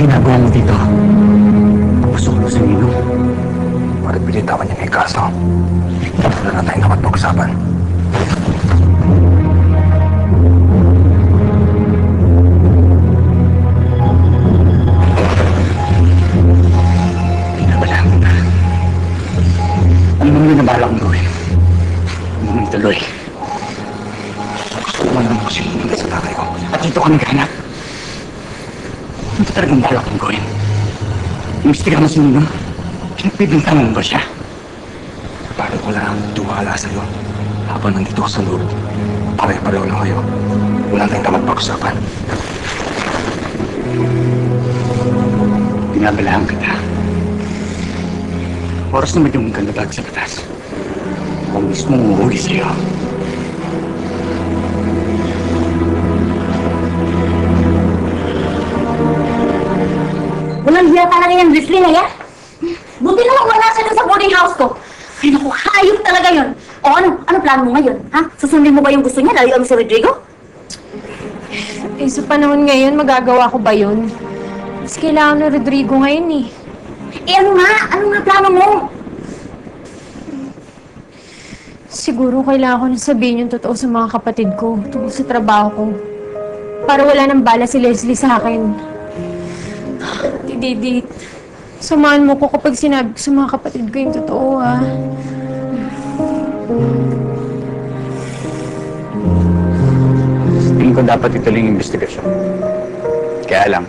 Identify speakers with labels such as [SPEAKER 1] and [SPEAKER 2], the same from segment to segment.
[SPEAKER 1] ginagawa mo dito? Papasok sa Ninong para pilitawan niya may kaso. Wala na tayong dapat pag-usapan. Pinabalaan kita. Ano naman yung nabala kong gawin? Ano naman tuloy? Gusto ko man naman kasi pumunta sa tatay ko at dito ka naghanap. Ano talagang balak kong gawin? Imbestigahan mo si Ninong? Pinagbibintangan mo ba siya? Para wala akong tuwala sa'yo. Habang nandito sa loob, pare-pareho lang kayo. Wala tayong dapat pag-usapan. Pinabalaan kita. Oras na maging magkandadag sa batas. Ako mismo umuhuli sa'yo.
[SPEAKER 2] Walang hiya talaga yung Grizzly na yan. Buti naman wala siya dun sa boarding house ko. Ay naku, hayop talaga yun. O ano? Ano plano mo ngayon? Ha? Susundin mo ba yung gusto niya? Layuan mo si Rodrigo?
[SPEAKER 3] Eh, sa panahon ngayon, magagawa ko ba yun? Mas kailangan ng Rodrigo ngayon eh.
[SPEAKER 2] Eh ano nga? Ano nga plano mo?
[SPEAKER 3] Siguro kailangan ko na sabihin yung totoo sa mga kapatid ko tungkol sa trabaho ko. Para wala nang bala si Leslie sa akin. Didi, samahan mo ko kapag sinabi ko sa mga kapatid ko yung totoo, ha?
[SPEAKER 1] Tingin ko dapat ituloy yung investigasyon. Kaya lang,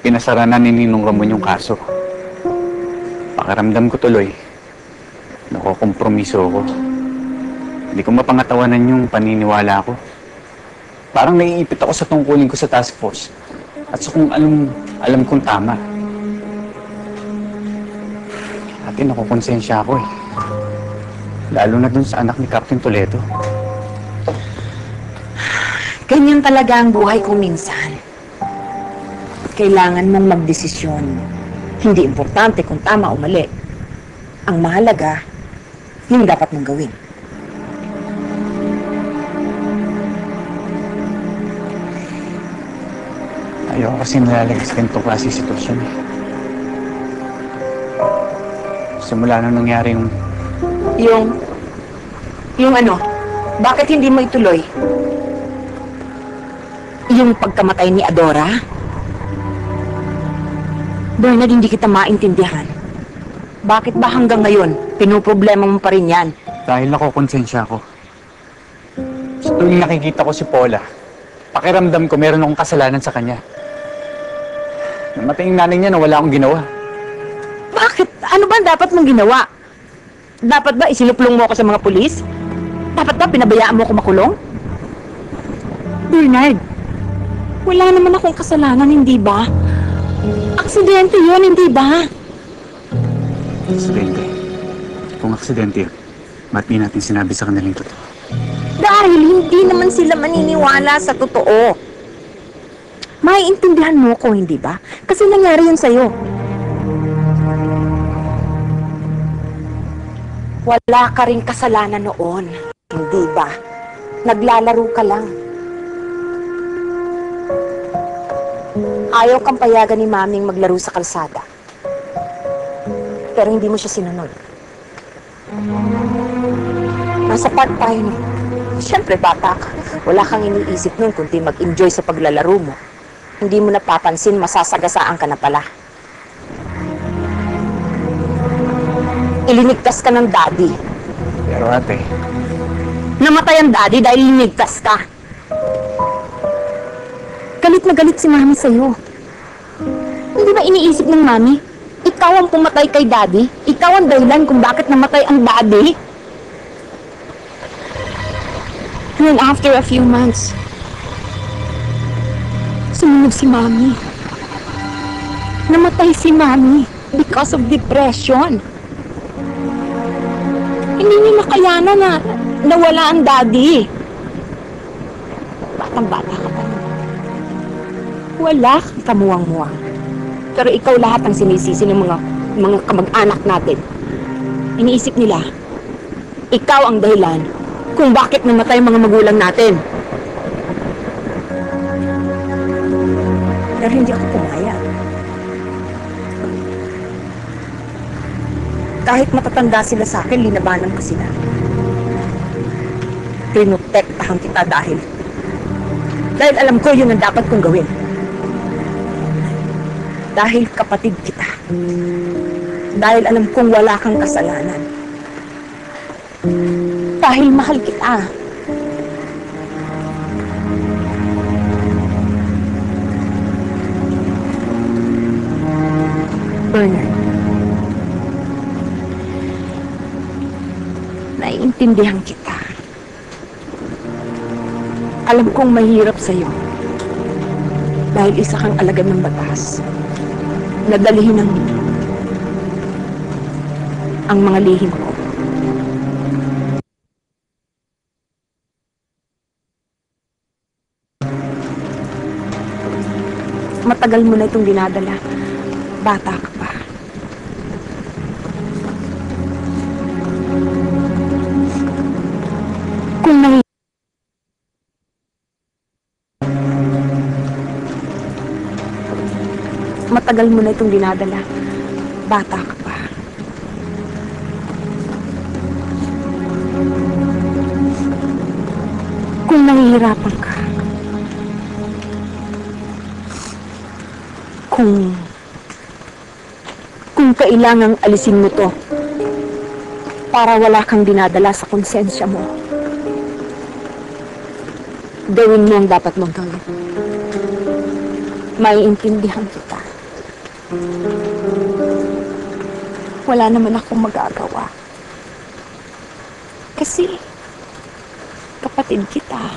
[SPEAKER 1] pinasara na ni Ninong Ramon yung kaso. Pakiramdam ko tuloy, nakukompromiso ako. Hindi ko mapangatawanan yung paniniwala ko. Parang naiipit ako sa tungkulin ko sa task force. At sa kung alam kong tama. Ate, nakukonsensya ako eh. Lalo na dun sa anak ni Captain Toledo.
[SPEAKER 4] Ganyan talaga ang buhay ko minsan. Kailangan mong magdesisyon. Hindi importante kung tama o mali. Ang mahalaga, yung dapat mong gawin.
[SPEAKER 1] Ayoko kasi nalalagas ganitong klase sitwasyon eh. Simula nung nangyari
[SPEAKER 4] Yung ano, bakit hindi mo ituloy? Yung pagkamatay ni Adora? Bernard, hindi kita maintindihan. Bakit ba hanggang ngayon, pinuproblema mo pa rin yan?
[SPEAKER 1] Dahil nakukonsensya ako. Sa tuwing nakikita ko si Paula, pakiramdam ko meron akong kasalanan sa kanya. Namatay yung nanay niya na wala akong ginawa.
[SPEAKER 4] Bakit? Ano ba dapat mong ginawa? Dapat ba isinuplong mo ako sa mga pulis? Dapat ba pinabayaan mo ako makulong? Bernard, wala naman akong kasalanan, hindi ba? Aksidente yun, hindi ba?
[SPEAKER 1] Aksidente. Kung aksidente yun, ba't di natin sinabi sa kanilang totoo?
[SPEAKER 4] Dahil hindi naman sila maniniwala sa totoo. Maiintindihan mo ko, hindi ba? Kasi nangyari yun sa'yo. Wala ka ring kasalanan noon, hindi ba? Naglalaro ka lang. Ayaw kang payagan ni Maming maglaro sa kalsada. Pero hindi mo siya sinunod. Nasa park tayo nun. Siyempre, bata ka. Wala kang iniisip nun kundi mag-enjoy sa paglalaro mo. Hindi mo napapansin, masasagasaan ka na pala. Ilinigtas ka ng daddy.
[SPEAKER 1] Pero ate,
[SPEAKER 4] Namatay ang daddy dahil ilinigtas ka. Galit na galit si mami sa'yo. Hindi ba iniisip ng mami? Ikaw ang pumatay kay daddy? Ikaw ang dahilan kung bakit namatay ang daddy? And then after a few months, sumunod si mami. Namatay si mami because of depression. Hindi niya nakayanan na nawala ang daddy. Batang-bata ka pa nun. Wala kang kamuwang-muwang. Pero ikaw lahat ang sinisisi ng mga kamag-anak natin. Iniisip nila, ikaw ang dahilan kung bakit namatay ang mga magulang natin. Pero hindi ako pumayag. Kahit matatanda sila sa akin, linabanan ko sila. Pinotektahan kita dahil alam ko yun ang dapat kong gawin. Dahil kapatid kita. Dahil alam kong wala kang kasalanan. Dahil mahal kita. Bernard, naiintindihan kita. Alam kong mahirap sa'yo dahil isa kang alagad ng batas. Nadalihin ang mga lihim ko. Matagal mo na itong dinadala. Bata ka pa. Kung matagal mo na itong dinadala. Bata ka pa. Kung nahihirapan ka, kung kailangang alisin mo to para wala kang dinadala sa konsensya mo, gawin mo ang dapat mong gawin. Maiintindihan kita. Wala naman akong magagawa. Kasi kapatid kita.